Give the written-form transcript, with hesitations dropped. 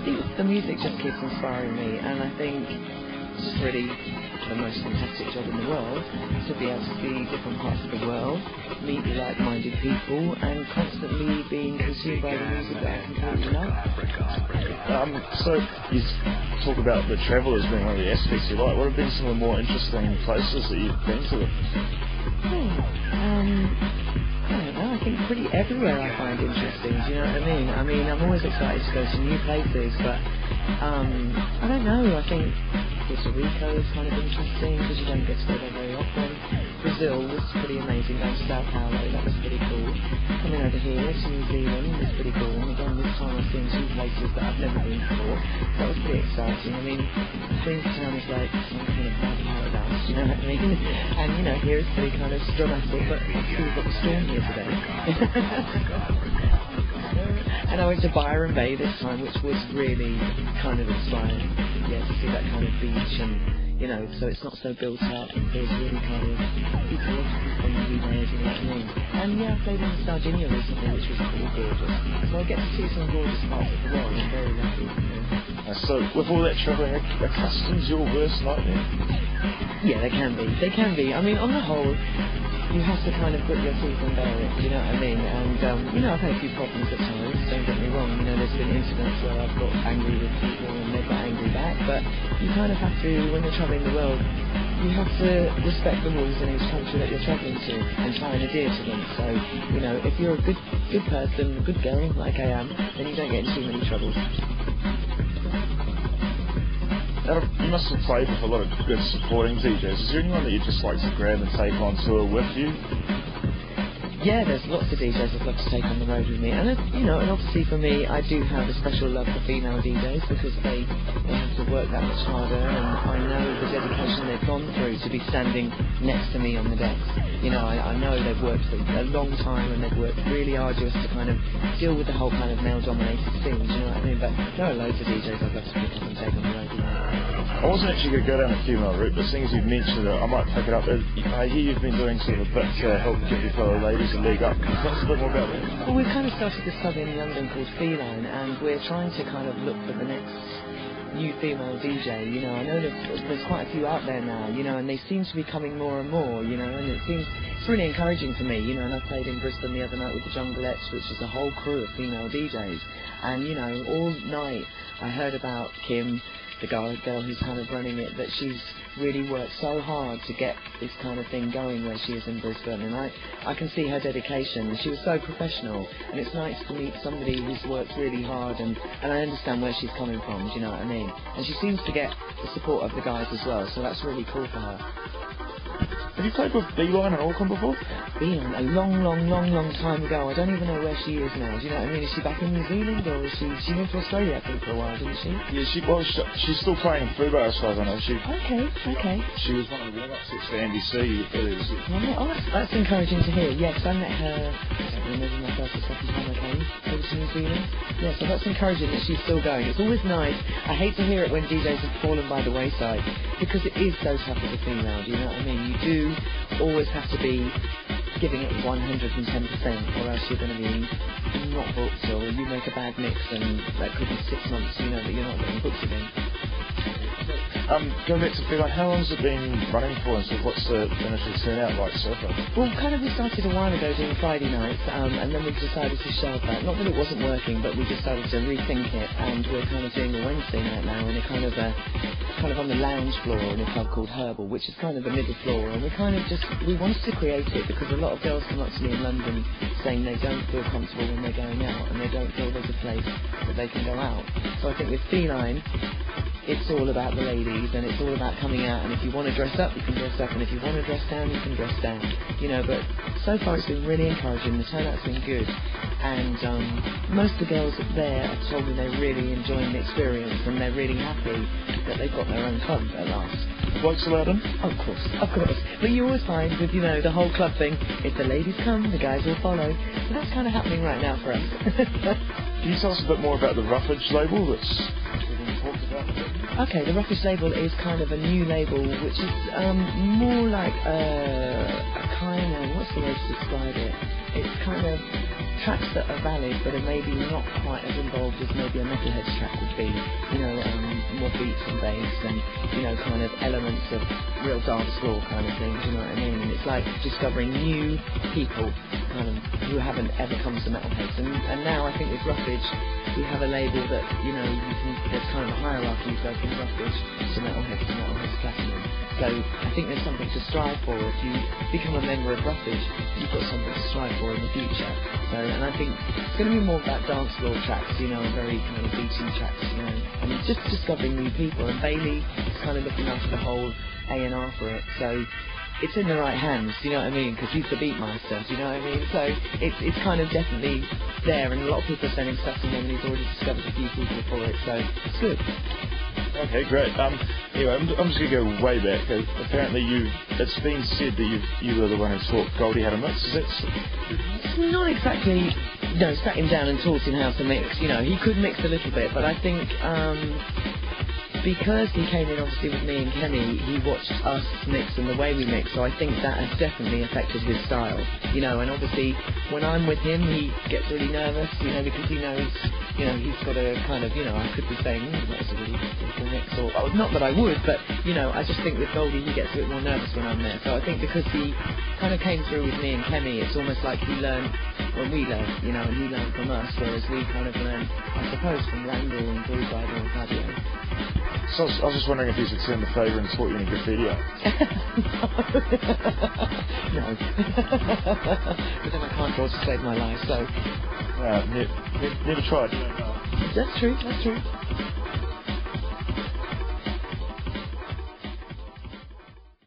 think the music just keeps inspiring me, and I think it's just really the most fantastic job in the world to be able to see different parts of the world, meet like-minded people, and constantly being consumed by the music that I completely love. So you talk about the travel as being one of the aspects you like. What have been some of the more interesting places that you've been to? I don't know, I think pretty everywhere I find interesting, do you know what I mean? I'm always excited to go to new places, but I don't know, I think Puerto Rico is kind of interesting because you don't get to go there very often. Brazil was pretty amazing, going to Sao Paulo, that was pretty cool. Coming over here to New Zealand was pretty cool, and again this time I've seen two places that I've never been before. That was pretty exciting. I mean, Queenstown is like some kind of bad paradise, you know what I mean? And you know, here it's pretty kind of dramatic, but obviously we've got the storm here today. And I went to Byron Bay this time, which was really kind of inspiring. Yeah, to see that kind of beach, and you know, so it's not so built up. It feels really kind of ecologically friendly there, you know what I mean? And yeah, I played in Sardinia recently, which was pretty gorgeous. So I get to see some gorgeous parts of the world. I'm very lucky. So with all that travelling, are customs your worst nightmare? Yeah, they can be. They can be. I mean, on the whole, you have to kind of grit your teeth and bear it, you know what I mean? And, you know, I've had a few problems at times, don't get me wrong. You know, there's been incidents where I've got angry with people and they've got angry back, but you kind of have to, when you're travelling the world, you have to respect the rules in each country that you're travelling to and try and adhere to them. So, you know, if you're a good person, a good girl, like I am, then you don't get into too many troubles. You must have played with a lot of good supporting DJs. Is there anyone that you'd just like to grab and take on tour with you? Yeah, there's lots of DJs I'd love to take on the road with me, and you know, and obviously for me, I do have a special love for female DJs because they have to work that much harder, and I know the dedication they've gone through to be standing next to me on the decks. You know, I know they've worked for a long time and they've worked really arduous to kind of deal with the whole kind of male-dominated scene. Do you know what I mean? But there are loads of DJs I'd love to pick up and take on the road with me. I wasn't actually going to go down the female route, but seeing as you've mentioned it, I might pick it up. I hear you've been doing sort of a bit to help give your fellow ladies a leg up. Can you tell us a bit more about that? Well, we've kind of started this club in London called Feline, and we're trying to kind of look for the next new female DJ. You know, I know there's quite a few out there now, you know, and they seem to be coming more and more, you know, and it's really encouraging for me, you know. And I played in Brisbane the other night with the Jungleettes, which is a whole crew of female DJs, and you know, all night I heard about Kim, the girl who's kind of running it, that she's really worked so hard to get this kind of thing going where she is in Brisbane, and I can see her dedication. She was so professional, and it's nice to meet somebody who's worked really hard, and I understand where she's coming from, do you know what I mean? And she seems to get the support of the guys as well, so that's really cool for her. Have you played with Beeline in Auckland before? Beeline, a long time ago. I don't even know where she is now. Do you know what I mean? Is she back in New Zealand, or is she moved to Australia, I think, for a while, didn't she? Yeah, she's still playing in Fubo as far as I know. Okay. She was one of the warm-up sets for NBC. Oh, that's encouraging to hear. Yes, I met her, I don't remember my first or second time I came over to New Zealand. Yeah, so that's encouraging that she's still going. It's always nice. I hate to hear it when DJs have fallen by the wayside, because it is so tough as a female, do you know what I mean? You do always have to be giving it 110%, or else you're going to be not booked, or you make a bad mix and that could be 6 months, you know, that you're not getting booked again. Going back to Feline, how long has it been running for, and so what's the initial turnout like so far? Well, kind of we started a while ago doing Friday nights, and then we decided to shelve that. Not that it wasn't working, but we decided to rethink it, and we're kind of doing a Wednesday night now, and we're kind of on the lounge floor in a club called Herbal, which is kind of the middle floor, and we wanted to create it because a lot of girls come up to me in London saying they don't feel comfortable when they're going out, and they don't feel there's a place that they can go out. So I think with Feline, it's all about the ladies, and it's all about coming out, and if you want to dress up, you can dress up, and if you want to dress down, you can dress down, you know. But so far it's been really encouraging. The turnout's been good, and most of the girls there have told me they're really enjoying the experience, and they're really happy that they've got their own club at last. Blokes allowed in? Of course. But you always find with, you know, the whole club thing, if the ladies come, the guys will follow. So that's kind of happening right now for us. Can you tell us a bit more about the Roughage label that's been talked about? Okay, the Roughage label is kind of a new label, which is more like a kind of, what's the way to describe it? It's kind of tracks that are valid but are maybe not quite as involved as maybe a metalhead's track would be. You know, more beats and bass and, you know, kind of elements of real dance floor kind of things, you know what I mean? And it's like discovering new people kind of who haven't ever come to metalheads. And now I think with Roughage we have a label that, you know, there's kind of a hierarchy. You go from Roughage to Metalheads Platinum. So I think there's something to strive for. If you become a member of Roughage, you've got something to strive for in the future. So, and I think it's going to be more about dance floor tracks, you know, very kind of beaty tracks, you know, and just discovering new people. And Bailey is kind of looking after the whole A&R for it. So it's in the right hands, you know what I mean? Because he's the beatmaster, do you know what I mean? So it's kind of definitely there, and a lot of people are sending stuff to him, and he's already discovered a few people for it, so it's good. Okay, great. Anyway, I'm just going to go way back. Apparently it's been said that you were the one who taught Goldie how to mix. Is that It's not exactly, you know, sat him down and taught him how to mix. You know, he could mix a little bit, but I think because he came in obviously with me and Kenny, he watched us mix and the way we mix, so I think that has definitely affected his style, you know. And obviously when I'm with him he gets really nervous, you know, because he knows, you know, he's got a kind of, you know, I could be saying, that's a really simple mix, or not that I would, but, you know, I just think with Goldie he gets a bit more nervous when I'm there. So I think because he kind of came through with me and Kenny, it's almost like he learned when we learned, you know, and he learned from us, whereas we kind of learned, I suppose, from Randall and Groove Rider and Fabio. So I was just wondering if he's returned the favour and taught you any graffiti art. No. But then I can't draw to save my life, so... Never tried. That's true.